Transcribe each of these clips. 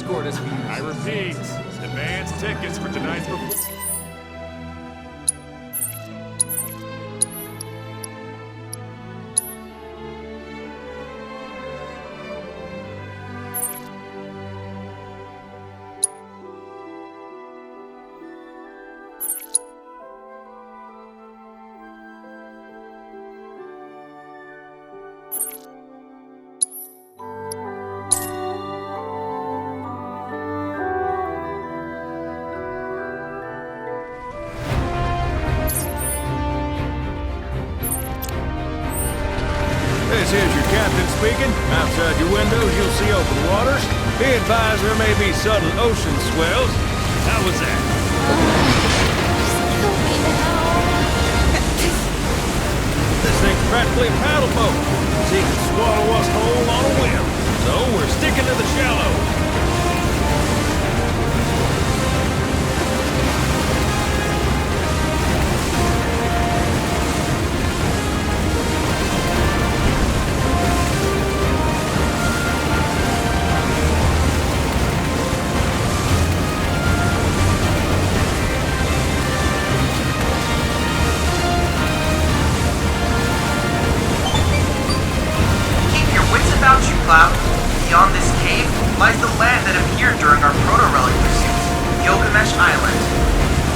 escort us. I repeat, advance tickets for tonight's performance. This is your captain speaking. Outside your windows, you'll see open waters. Be advised there may be sudden ocean swells. How was that? This thing's practically a paddle boat. She can swallow us whole on a whim. So we're sticking to the shallows. Beyond this cave lies the land that appeared during our Protorelic pursuit, Gilgamesh Island.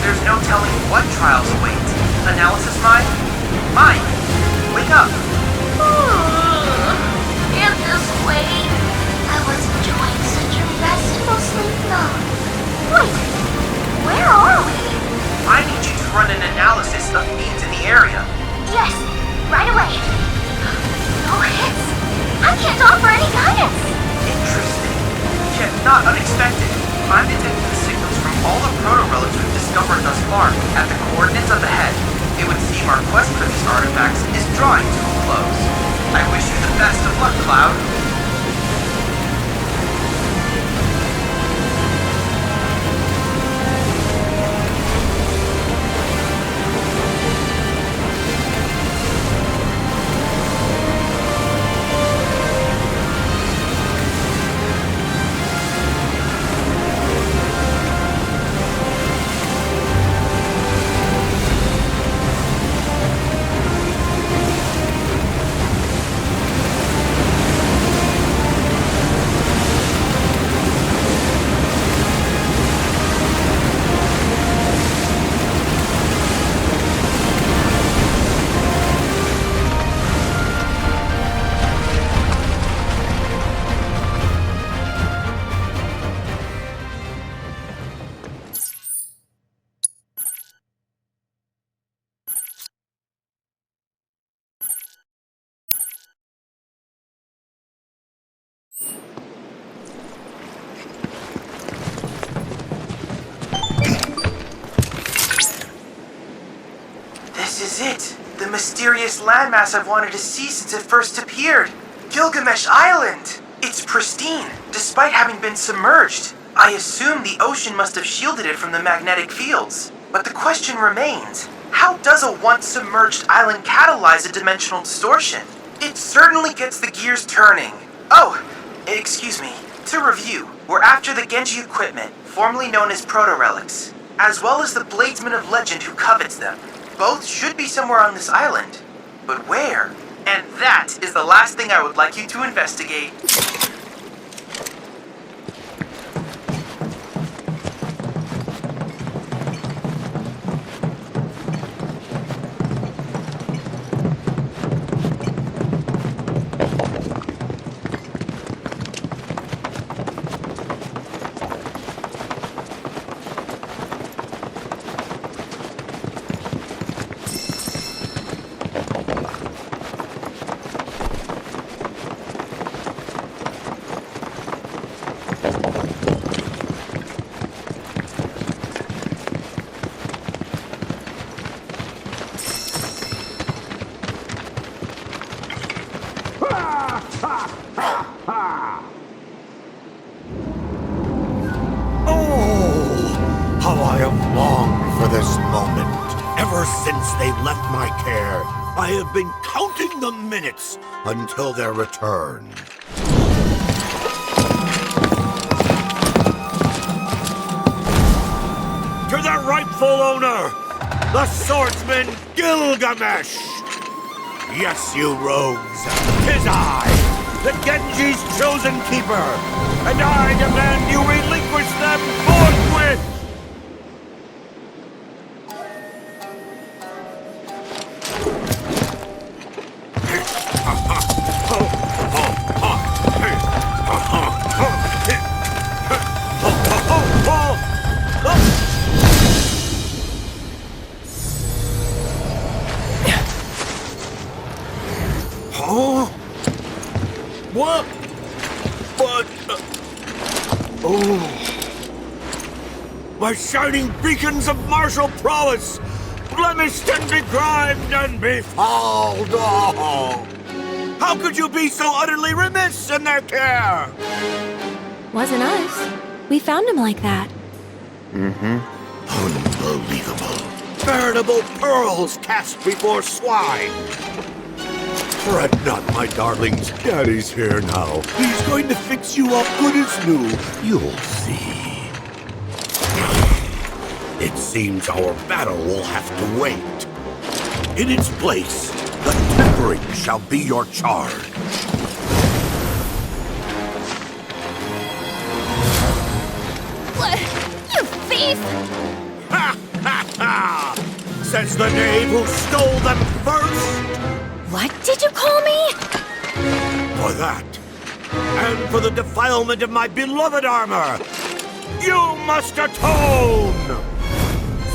There's no telling what trials await. Analysis mine? Mine! Wake up! In this way, I was enjoying such a restful sleep now. Wait, where are we? I need you to run an analysis of fiends in the area. Yes, right away. No hits. I can't offer any guidance. Interesting. Yet not unexpected. I'm detecting the signals from all the proto-relics we've discovered thus far at the coordinates of the head. It would seem our quest for these artifacts is drawing to a close. I wish you the best of luck, Cloud. This is it! The mysterious landmass I've wanted to see since it first appeared! Gilgamesh Island! It's pristine, despite having been submerged. I assume the ocean must have shielded it from the magnetic fields. But the question remains, how does a once-submerged island catalyze a dimensional distortion? It certainly gets the gears turning. Oh, excuse me. To review, we're after the Genji equipment, formerly known as Protorelics, as well as the Bladesman of legend who covets them. Both should be somewhere on this island. But where? And that is the last thing I would like you to investigate. Since they left my care, I have been counting the minutes until their return. rightful owner, the swordsman Gilgamesh! Yes, you rogues, 'tis I, the Genji's chosen keeper, and I demand you relinquish them forthwith! What? But... oh... my shining beacons of martial prowess! Blemished and begrimed and befouled! Oh. How could you be so utterly remiss in their care? Wasn't us. We found him like that. Unbelievable. Veritable pearls cast before swine. Fret not, my darlings. Daddy's here now. He's going to fix you up good as new. You'll see. It seems our battle will have to wait. In its place, the tempering shall be your charge. What? You thief! Ha ha ha! Says the knave who stole them first! What did you call me? For that, and for the defilement of my beloved armor, you must atone!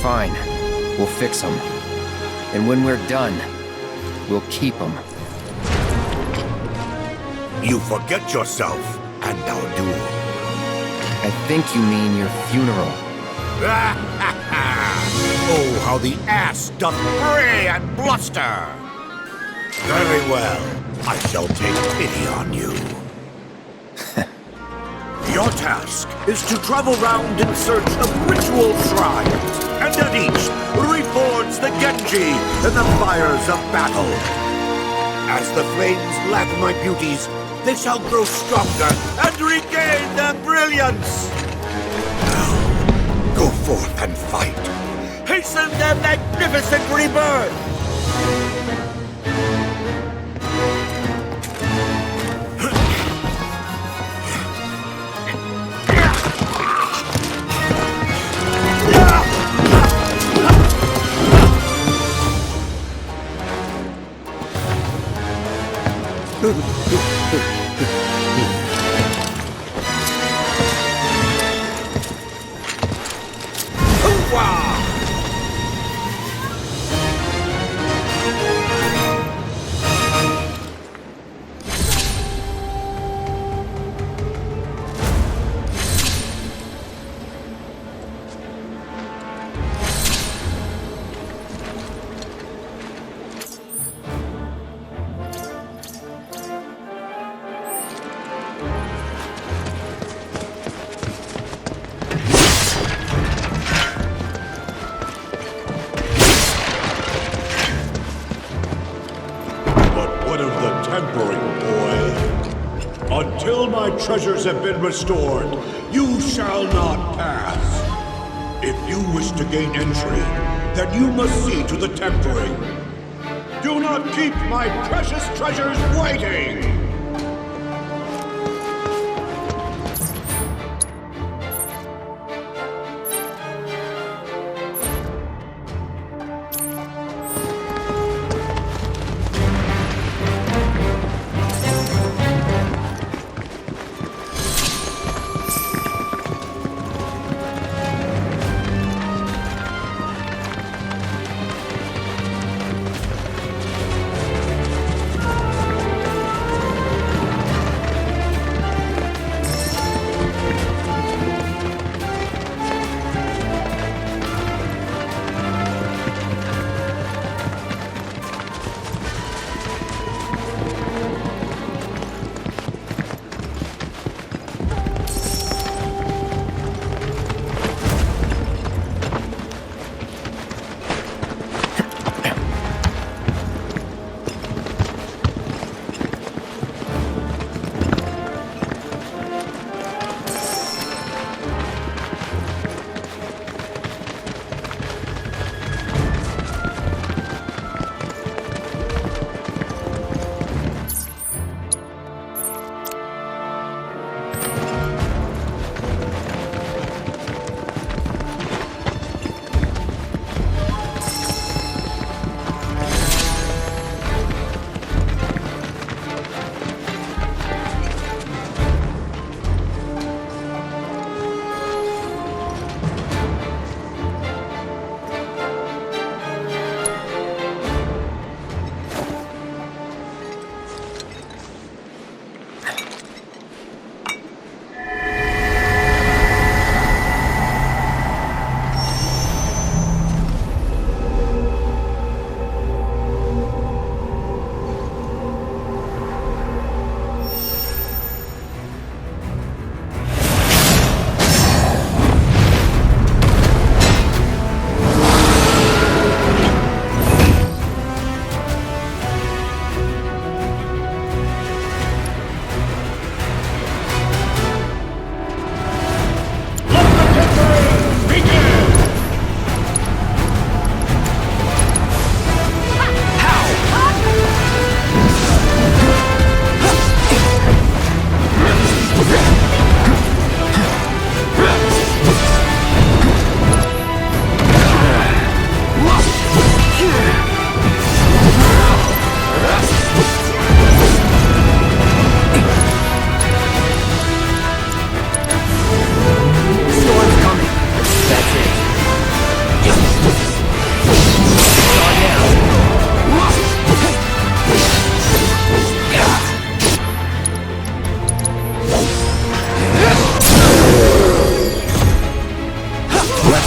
Fine. We'll fix them. And when we're done, we'll keep them. You forget yourself and our duel. I think you mean your funeral. Oh, how the ass doth bray and bluster! Very well, I shall take pity on you. Your task is to travel round in search of ritual shrines, and at each, reforge the Genji in the fires of battle. As the flames lap my beauties, they shall grow stronger and regain their brilliance. Now, go forth and fight. Hasten their magnificent rebirth. Until my treasures have been restored, you shall not pass. If you wish to gain entry, then you must see to the tempering. Do not keep my precious treasures waiting!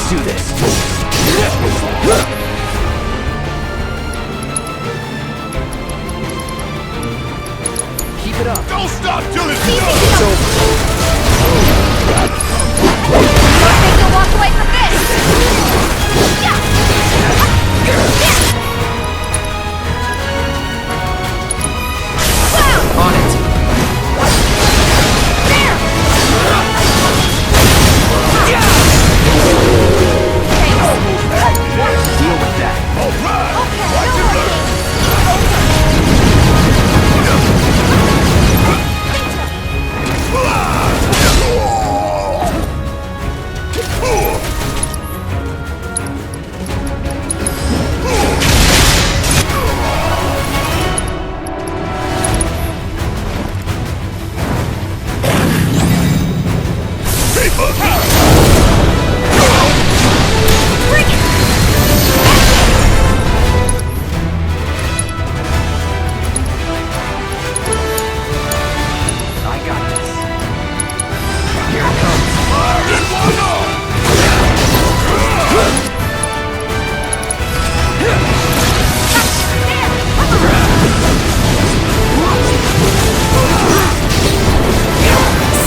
Let's do this. Keep it up. Don't stop till it's It's done! over. Think you'll walk away from this? On it. Deal with that. I got this. Here it comes.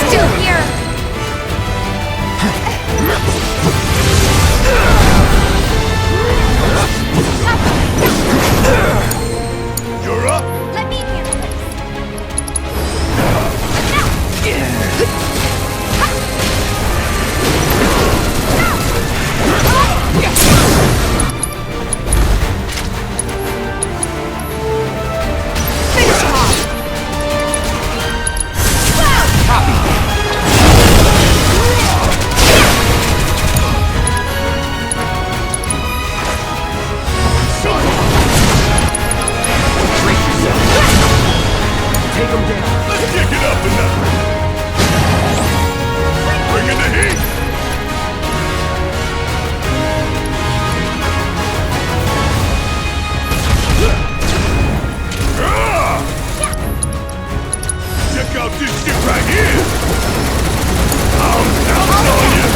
Still here. You're up! Let me handle this. Finish him off. Take him down. Let's kick it up another! Bring in the heat! Check out this shit right here! I'm on you!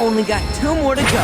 Only got 2 more to go.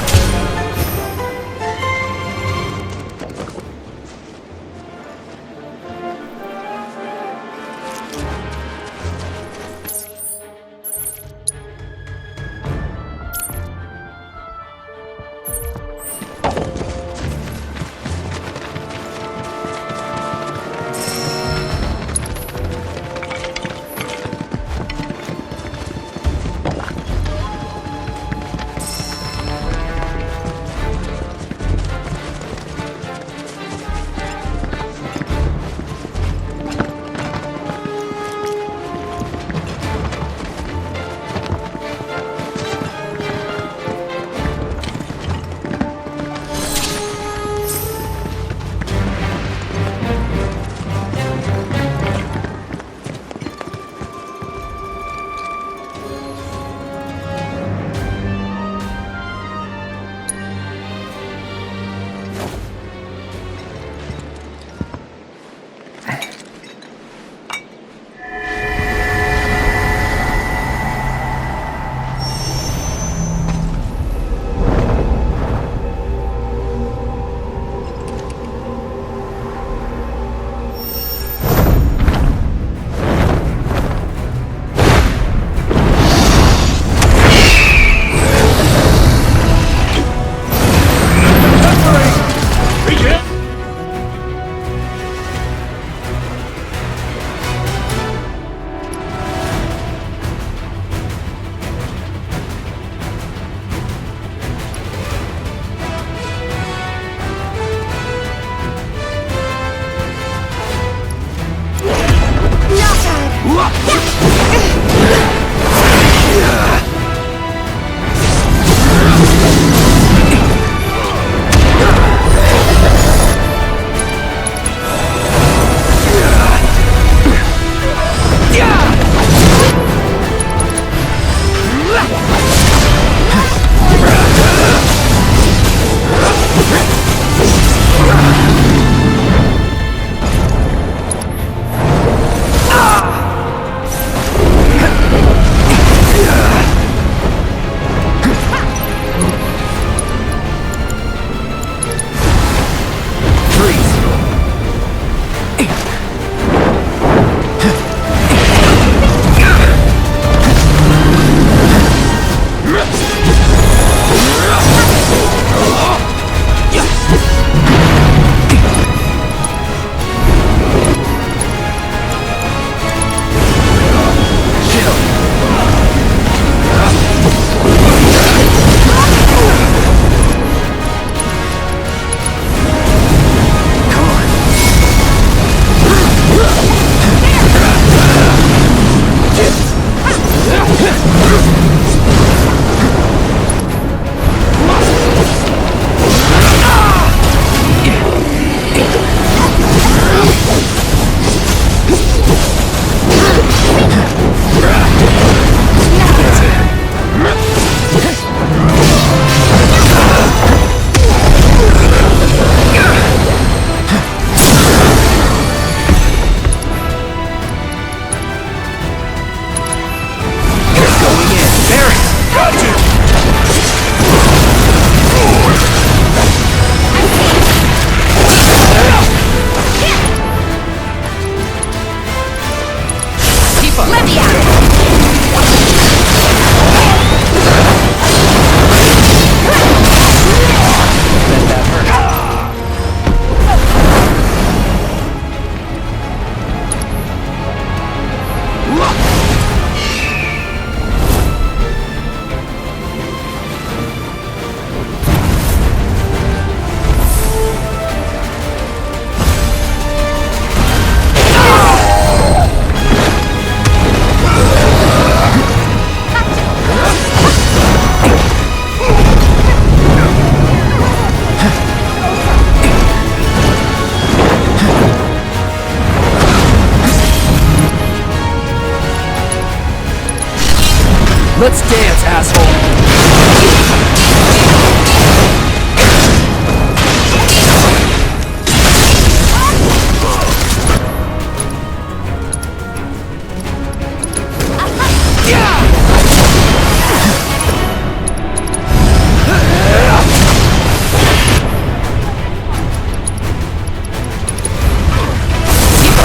Let's dance, asshole!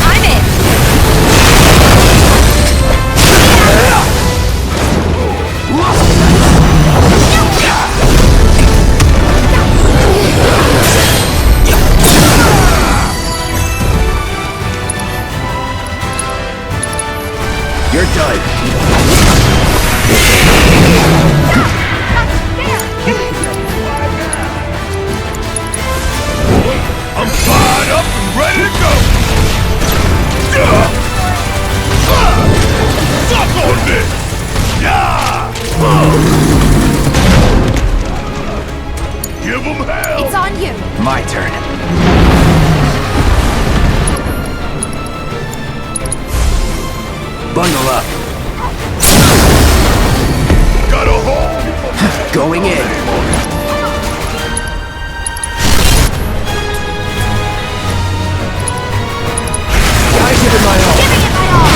I'm in! You're done. I'm fired up and ready to go! Suck on this! Yeah! Give them hell! It's on you! My turn. Bundle up. Got a hole! Going in. Gotta give it my all. Giving it my all!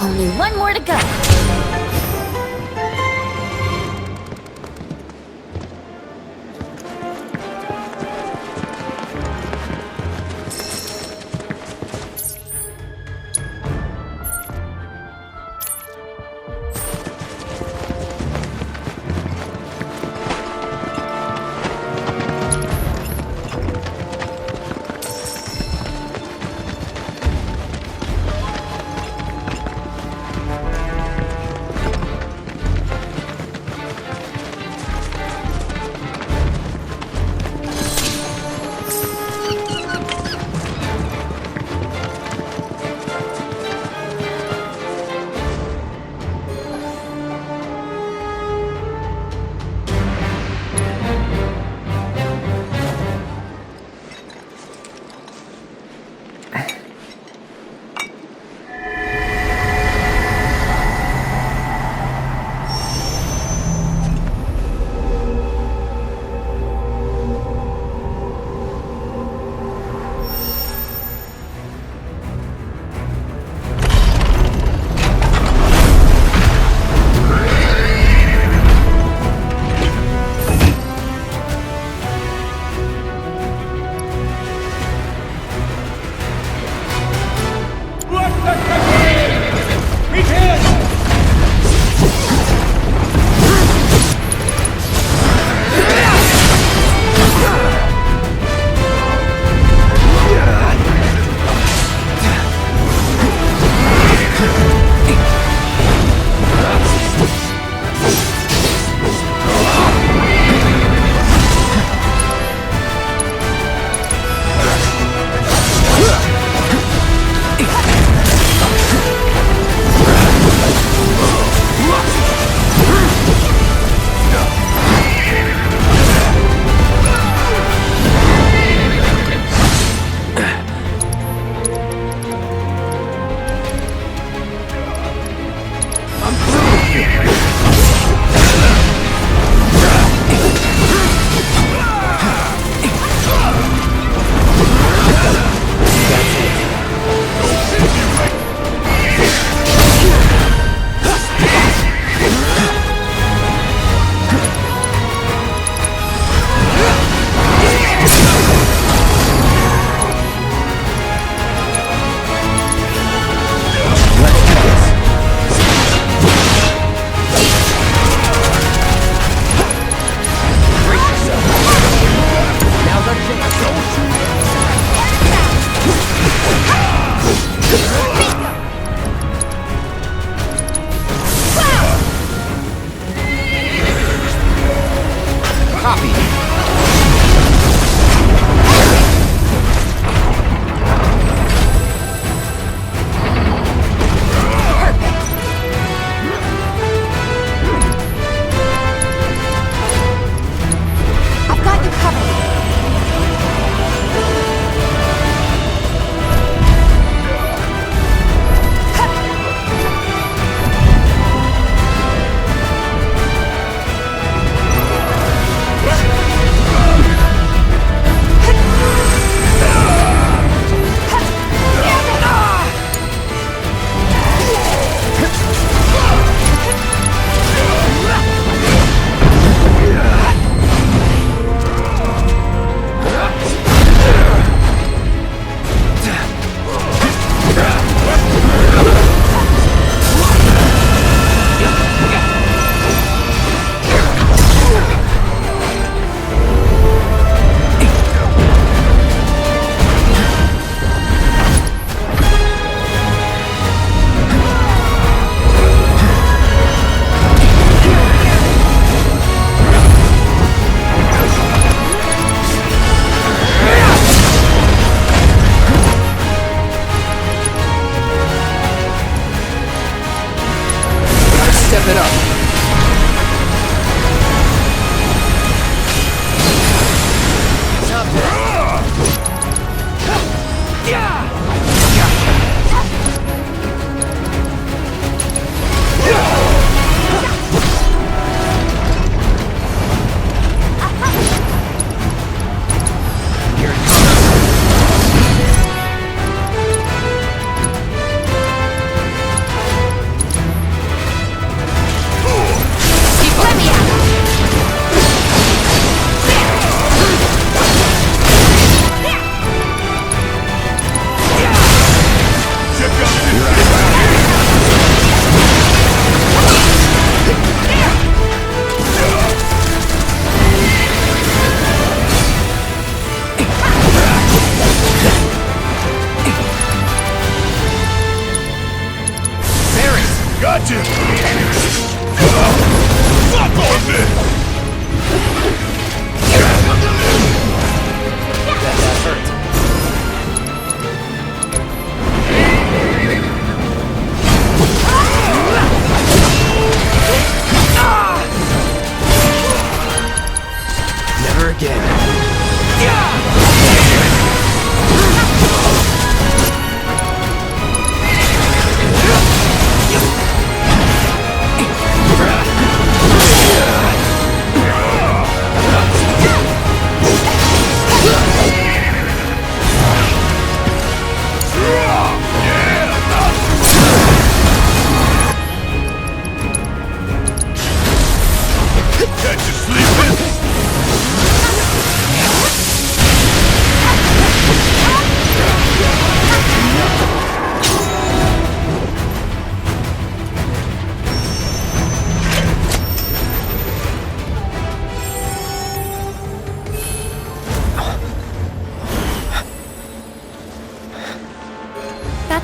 Only one more to go.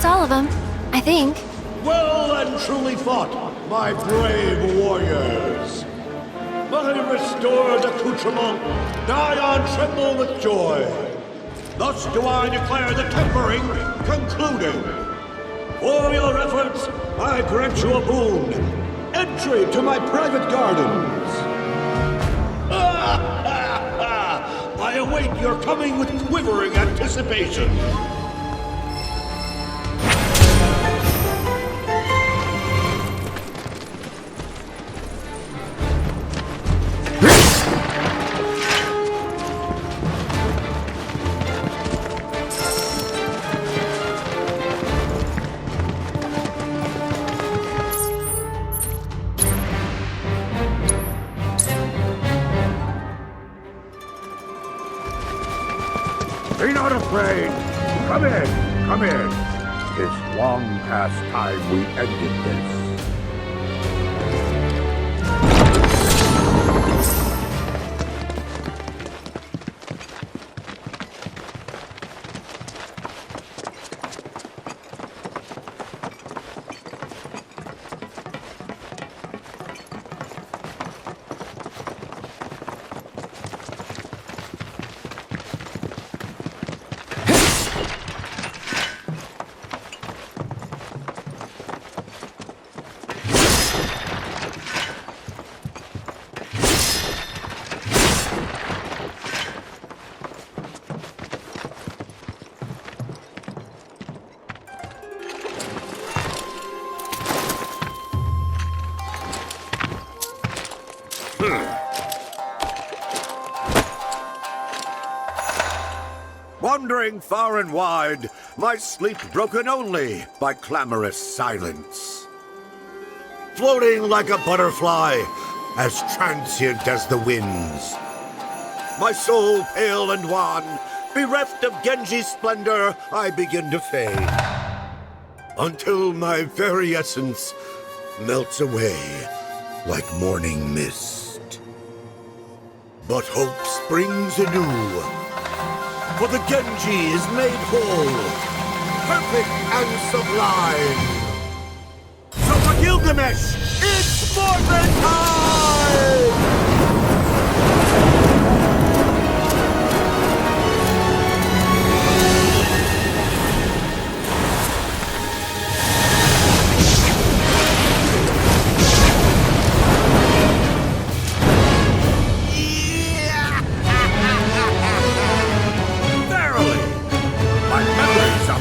That's all of them, I think. Well and truly fought, my brave warriors. My restored accoutrement nigh on tremble with joy. Thus do I declare the tempering concluded. For your efforts, I grant you a boon. Entry to my private gardens. I await your coming with quivering anticipation. Be not afraid. Come in, come in. 'Tis long past time we ended this. Wandering far and wide, my sleep broken only by clamorous silence. Floating like a butterfly, as transient as the winds. My soul pale and wan, bereft of Genji's splendor, I begin to fade. Until my very essence melts away like morning mist. But hope springs anew. For the Genji is made whole, perfect and sublime. So for Gilgamesh, it's morphin' time!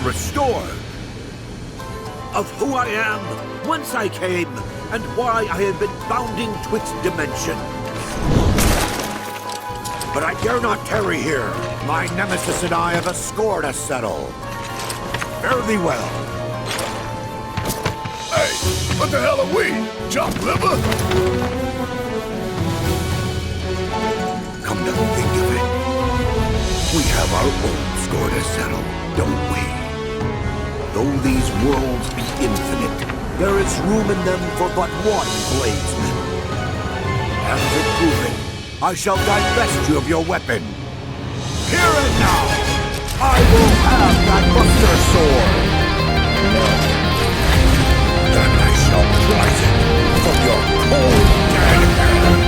Restored of who I am, whence I came, and why I have been bounding twixt dimensions. But I dare not tarry here. My nemesis and I have a score to settle. Fare thee well. Hey, what the hell are we? Chop liver? Come to think of it, we have our own score to settle, don't we? Though these worlds be infinite, there is room in them for but one Bladesman. As it proven, I shall divest you of your weapon. Here and now, I will have that Buster Sword. Then I shall prize it from your cold dead hand.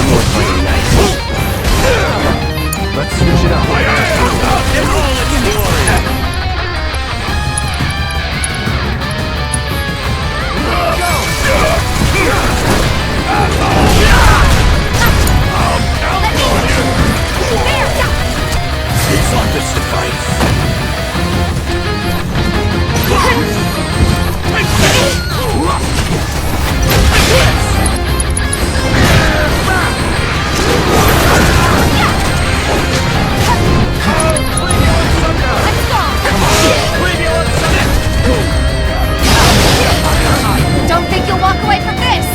more playing nice. Let's switch it up. In all its glory! It's on this device. Don't think you'll walk away from this!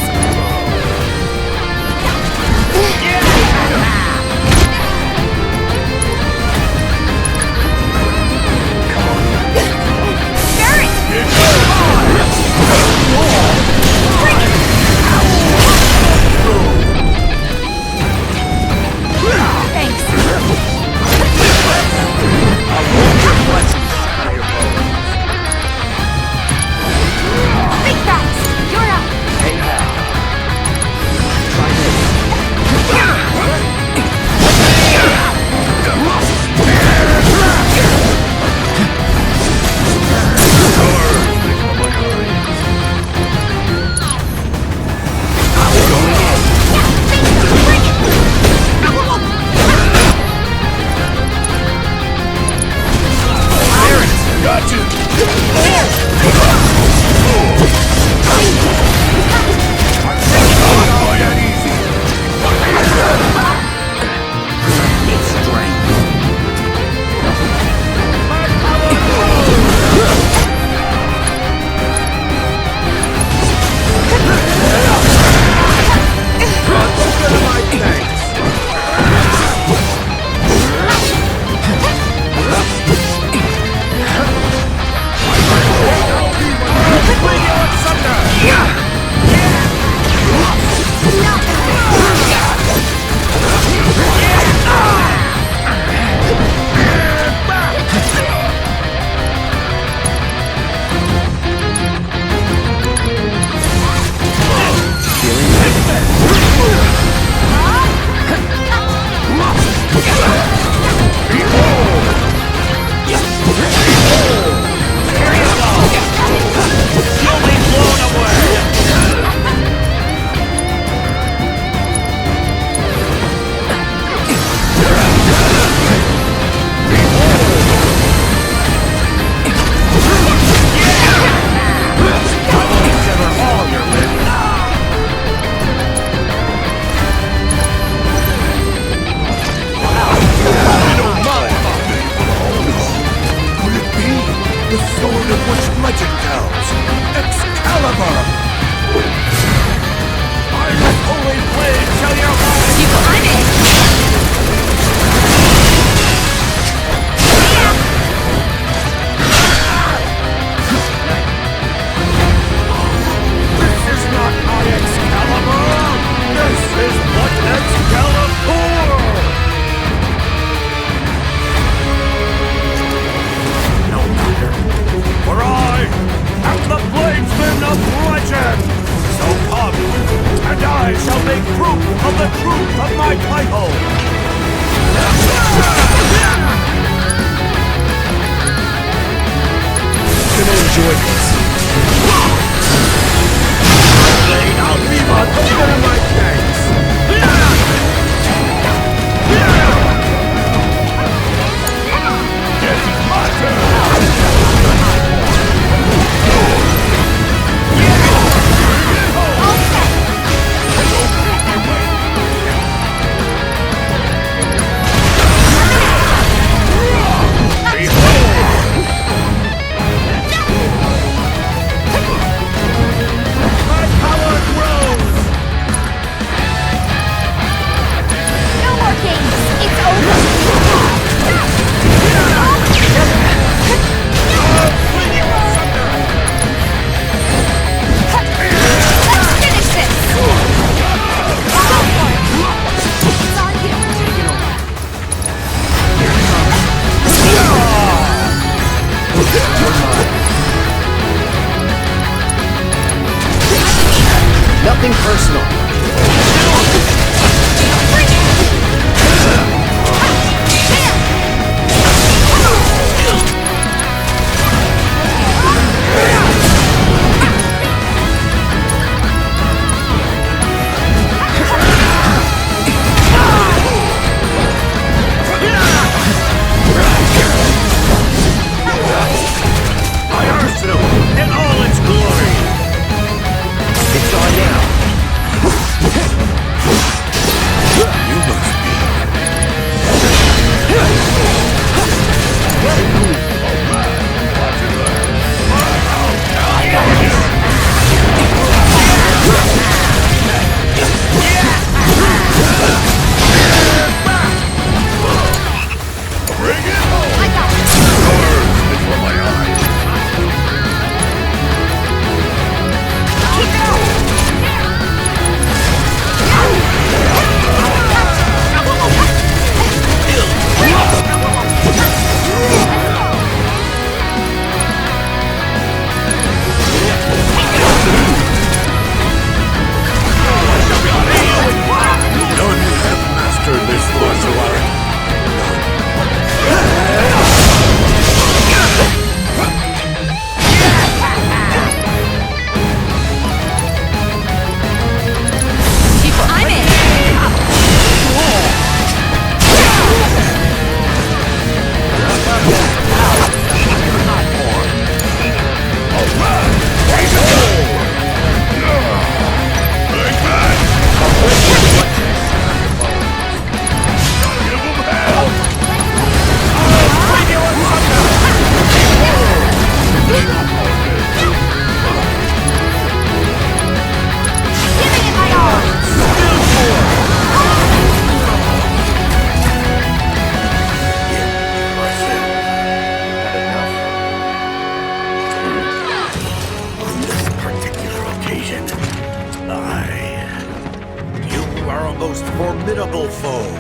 most formidable foe.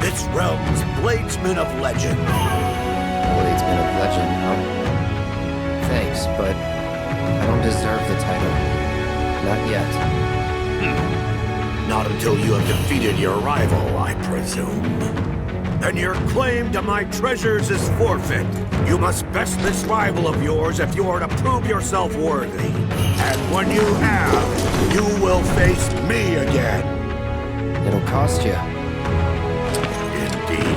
This realm's Bladesman of legend. Bladesman of legend, huh? Thanks, but I don't deserve the title. Not yet. Not until you have defeated your rival, I presume. Then your claim to my treasures is forfeit. You must best this rival of yours if you are to prove yourself worthy. And when you have, you will face me again. It'll cost you. Indeed.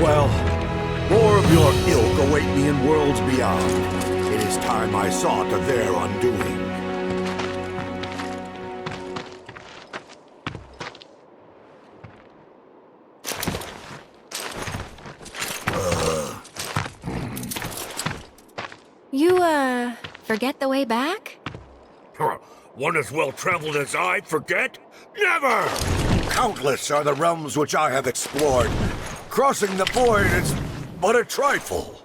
Well, more of your ilk await me in worlds beyond. It is time I saw to their undoing. You, forget the way back? One as well-traveled as I forget? Never! Countless are the realms which I have explored. Crossing the void is but a trifle.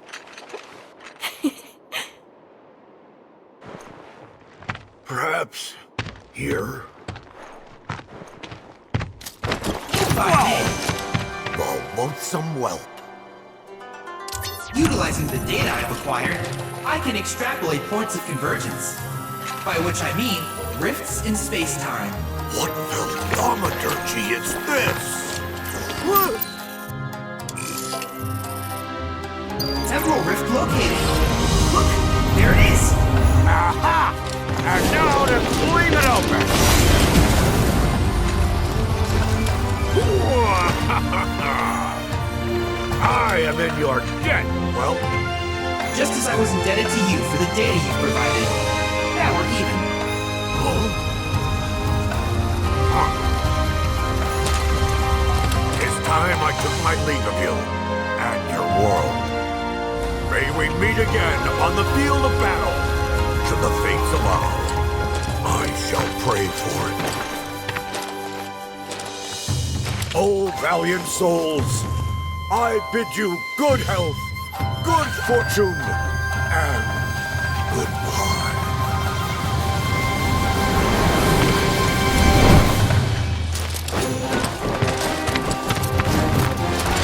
Perhaps here? The loathsome whelp. Utilizing the data I've acquired, I can extrapolate points of convergence. By which I mean rifts in space-time. What thaumaturgy is this? Temporal rift located. Look, there it is. Aha! And now to leave it open! I am in your debt. Well, Just as I was indebted to you for the data you provided. Now we're even. It's time I took my leave of you and your world. May we meet again upon the field of battle. Should the fates allow, I shall pray for it. Oh, valiant souls, I bid you good health, good fortune, and goodbye.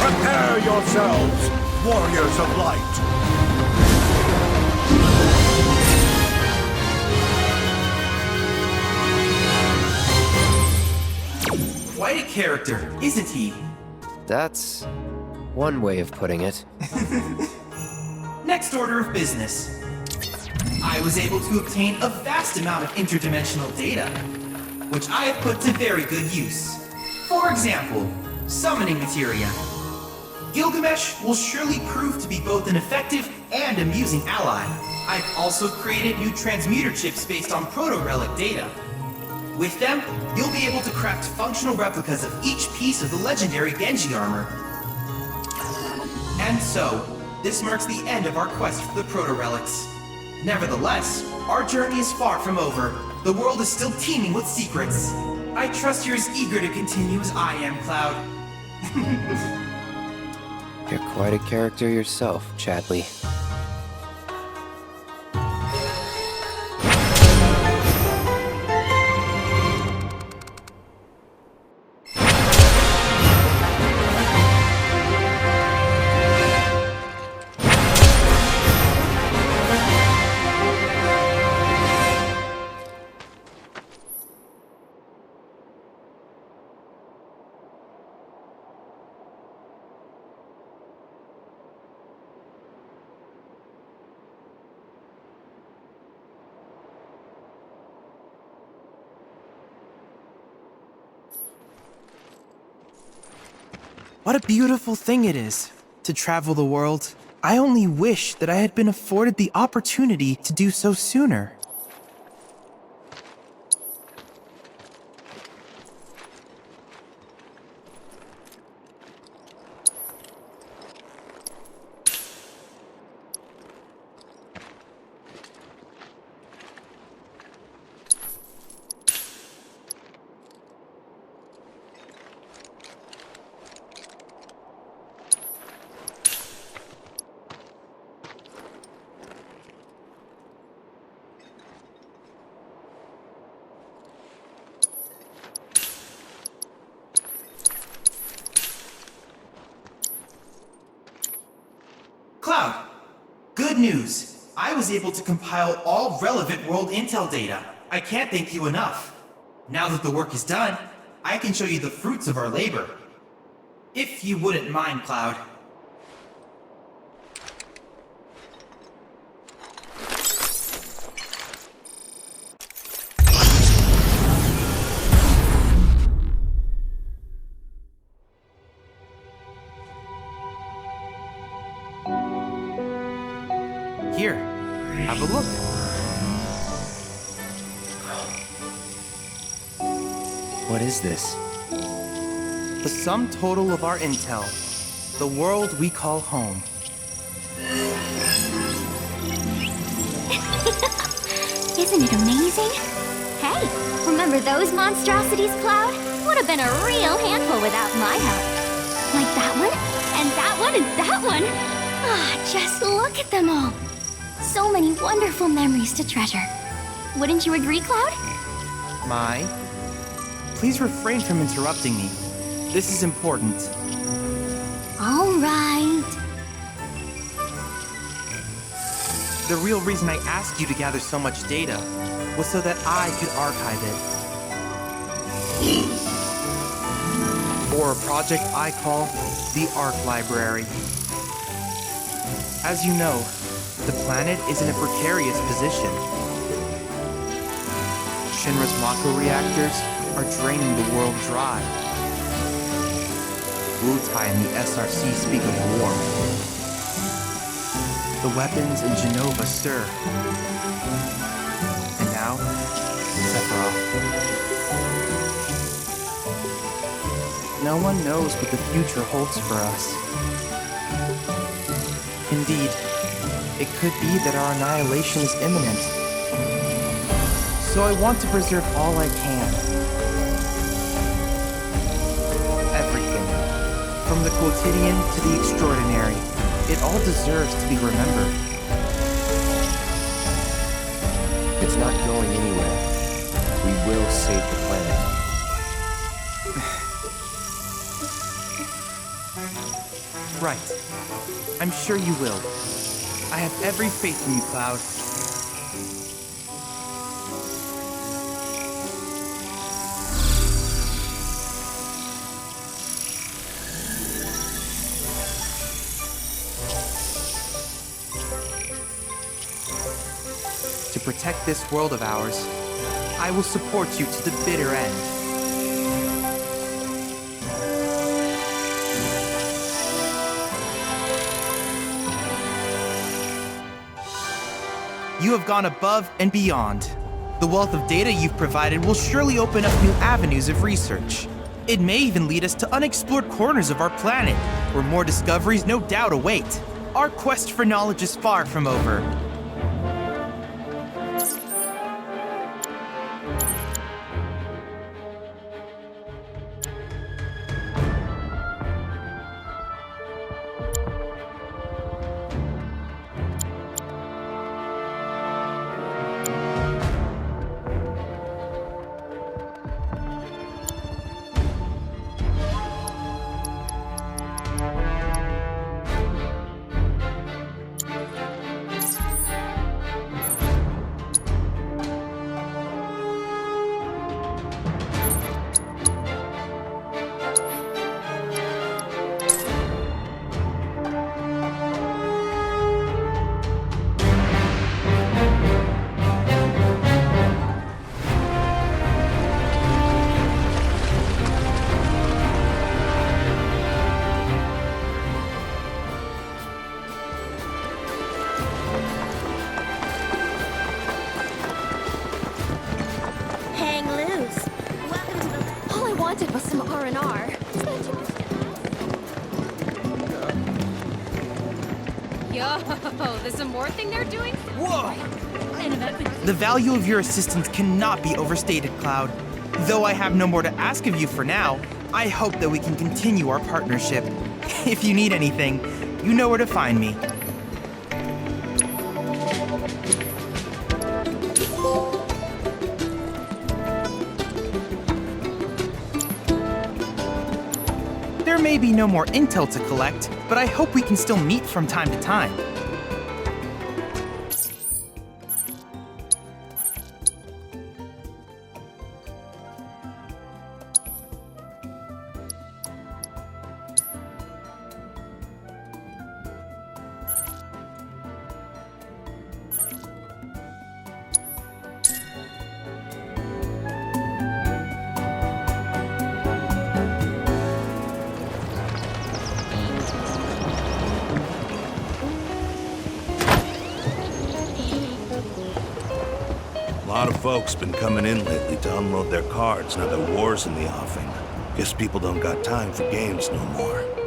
Prepare yourselves, warriors of light. Quite a character, isn't he? That's one way of putting it. Next order of business. I was able to obtain a vast amount of interdimensional data, which I have put to very good use. For example, summoning materia. Gilgamesh will surely prove to be both an effective and amusing ally. I've also created new transmuter chips based on Protorelic data. With them, you'll be able to craft functional replicas of each piece of the legendary Genji armor. And so, this marks the end of our quest for the Protorelics. Nevertheless, our journey is far from over. The world is still teeming with secrets. I trust you're as eager to continue as I am, Cloud. You're quite a character yourself, Chadley. What a beautiful thing it is to travel the world. I only wish that I had been afforded the opportunity to do so sooner. good news. I was able to compile all relevant world intel data. I can't thank you enough. Now that the work is done, I can show you the fruits of our labor. If you wouldn't mind, Cloud. Here, have a look. What is this? The sum total of our intel. The world we call home. Isn't it amazing? Hey, remember those monstrosities, Cloud? Would have been a real handful without my help. Like that one, and that one, and that one. Ah, just look at them all. So many wonderful memories to treasure. Wouldn't you agree, Cloud? Mai, please refrain from interrupting me. This is important. All right. The real reason I asked you to gather so much data was so that I could archive it. For a project I call the Arc Library. As you know, the planet is in a precarious position. Shinra's Mako reactors are draining the world dry. Wutai and the SRC speak of war. The weapons in Genova stir. And now, Sephiroth. No one knows what the future holds for us. Indeed, it could be that our annihilation is imminent. So I want to preserve all I can. Everything. From the quotidian to the extraordinary. It all deserves to be remembered. It's not going anywhere. We will save the planet. Right. I'm sure you will. I have every faith in you, Cloud. To protect this world of ours, I will support you to the bitter end. You have gone above and beyond. The wealth of data you've provided will surely open up new avenues of research. It may even lead us to unexplored corners of our planet, where more discoveries no doubt await. Our quest for knowledge is far from over. There's some more thing they're doing? Whoa! The value of your assistance cannot be overstated, Cloud. Though I have no more to ask of you for now, I hope that we can continue our partnership. If you need anything, you know where to find me. There may be no more intel to collect, but I hope we can still meet from time to time. lot of folks been coming in lately to unload their cards now that war's in the offing. Guess people don't got time for games no more.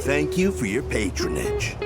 Thank you for your patronage.